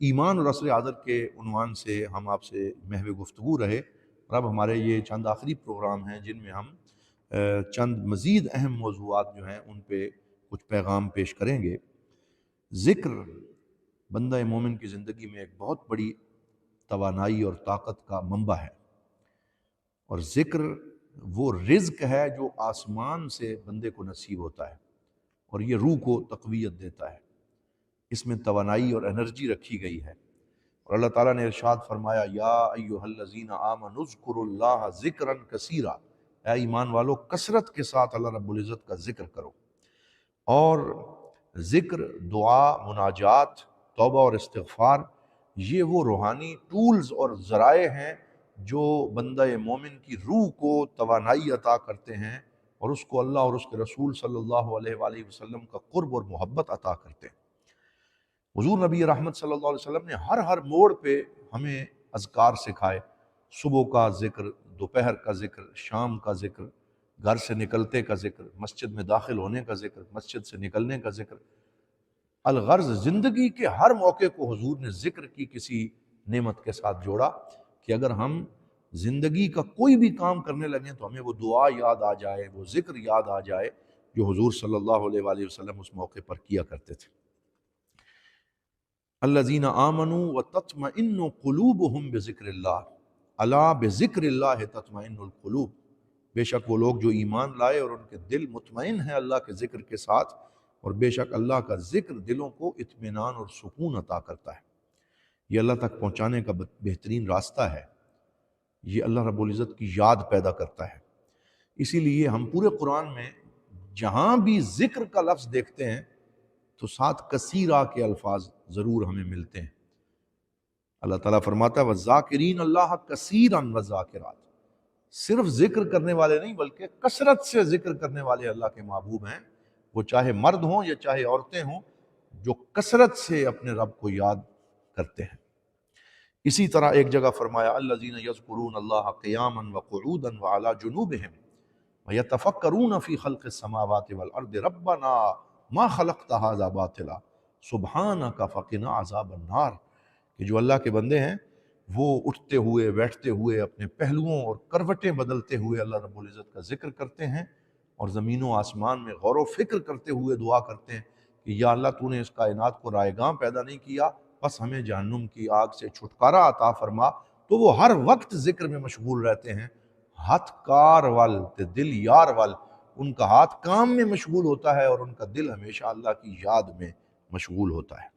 ایمان اور عصر حاضر کے عنوان سے ہم آپ سے محو گفتگو رہے، اور اب ہمارے یہ چند آخری پروگرام ہیں جن میں ہم چند مزید اہم موضوعات جو ہیں ان پہ کچھ پیغام پیش کریں گے۔ ذکر بندہ مومن کی زندگی میں ایک بہت بڑی توانائی اور طاقت کا منبع ہے، اور ذکر وہ رزق ہے جو آسمان سے بندے کو نصیب ہوتا ہے، اور یہ روح کو تقویت دیتا ہے، اس میں توانائی اور انرجی رکھی گئی ہے۔ اور اللہ تعالیٰ نے ارشاد فرمایا یا ایھا الذین آمنوا اذکروا اللہ ذکرا کثیرا، اے ایمان والو کثرت کے ساتھ اللہ رب العزت کا ذکر کرو۔ اور ذکر، دعا، مناجات، توبہ اور استغفار، یہ وہ روحانی ٹولز اور ذرائع ہیں جو بندہ مومن کی روح کو توانائی عطا کرتے ہیں، اور اس کو اللہ اور اس کے رسول صلی اللہ علیہ وآلہ وسلم کا قرب اور محبت عطا کرتے ہیں۔ حضور نبی رحمت صلی اللہ علیہ وسلم نے ہر موڑ پہ ہمیں اذکار سکھائے، صبح کا ذکر، دوپہر کا ذکر، شام کا ذکر، گھر سے نکلتے کا ذکر، مسجد میں داخل ہونے کا ذکر، مسجد سے نکلنے کا ذکر۔ الغرض زندگی کے ہر موقع کو حضور نے ذکر کی کسی نعمت کے ساتھ جوڑا کہ اگر ہم زندگی کا کوئی بھی کام کرنے لگیں تو ہمیں وہ دعا یاد آ جائے، وہ ذکر یاد آ جائے جو حضور صلی اللہ علیہ وآلہ وسلم اس موقع پر کیا کرتے تھے۔ الذین آمنوا وتطمئن قلوبہم بذکر اللہ، الا بذکر اللہ تطمئن القلوب، بے شک وہ لوگ جو ایمان لائے اور ان کے دل مطمئن ہیں اللہ کے ذکر کے ساتھ، اور بے شک اللہ کا ذکر دلوں کو اطمینان اور سکون عطا کرتا ہے۔ یہ اللہ تک پہنچانے کا بہترین راستہ ہے، یہ اللہ رب العزت کی یاد پیدا کرتا ہے۔ اسی لیے ہم پورے قرآن میں جہاں بھی ذکر کا لفظ دیکھتے ہیں تو ساتھ کثیرہ کے الفاظ ضرور ہمیں ملتے ہیں۔ اللہ تعالیٰ فرماتا ہے وَالذَّاکِرِینَ اللَّهَ کَثِیرًا وَالذَّاکِرَاتِ، صرف ذکر کرنے والے نہیں بلکہ کثرت سے ذکر کرنے والے اللہ کے محبوب ہیں، وہ چاہے مرد ہوں یا چاہے عورتیں ہوں، جو کثرت سے اپنے رب کو یاد کرتے ہیں۔ اسی طرح ایک جگہ فرمایا الذین یذکرون اللہ قیاما وقعودا وعلی جنوبہم ویتفکرون فی خلق السماوات والارض ربنا ما خلقت ھذا باطلا سبحانک فقنا عذاب النار، کہ جو اللہ کے بندے ہیں وہ اٹھتے ہوئے، بیٹھتے ہوئے، اپنے پہلوؤں اور کروٹیں بدلتے ہوئے اللہ رب العزت کا ذکر کرتے ہیں، اور زمین و آسمان میں غور و فکر کرتے ہوئے دعا کرتے ہیں کہ یا اللہ تو نے اس کائنات کو رائے گاں پیدا نہیں کیا، بس ہمیں جہنم کی آگ سے چھٹکارا عطا فرما۔ تو وہ ہر وقت ذکر میں مشغول رہتے ہیں۔ ہاتھ کار وال تے دل یار وال، ان کا ہاتھ کام میں مشغول ہوتا ہے اور ان کا دل ہمیشہ اللہ کی یاد میں مشغول ہوتا ہے۔